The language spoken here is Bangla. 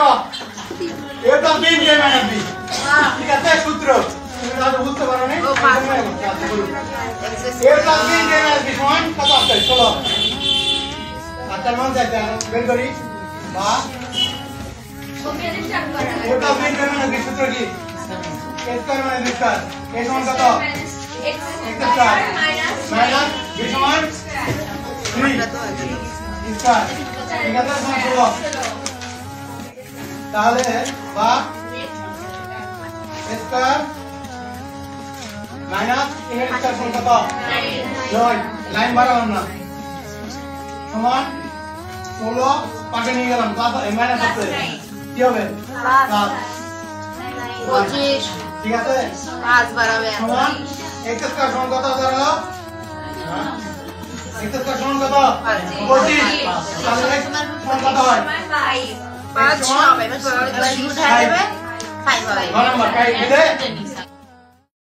দেখো এ তো তিন কে মাইনাস বি ঠিক আছে সূত্র তুমি দাদা বুঝতে পারো না এ তো তিন কে মাইনাস বি সমান কত আসছে 16 আচ্ছা মান যাইতে বের করি বা ওকে দিন চাপ করা এ তো তিন কে মাইনাস বি সূত্র কি a square minus b square a সমান কত x স্কয়ার মাইনাস b সমান 3 স্কয়ার ঠিক আছে সমান 16 তাহলে বা স্কয়ার মাইনাস a স্কয়ার সমান কত 9 লাইন বাড়ালাম না সমান 16 পাশে নিয়ে গেলাম প্লাস মাইনাস হচ্ছে কি হবে প্লাস 25 ঠিক আছে 5 বাড়াবে সমান x স্কয়ার সমান কত দাঁড়ালো x স্কয়ার সমান কত 25 তাহলে x সমান কত হয় 5 6 হবে 5 হবে 5 হবে 5 হবে নাম্বার কাই দিতে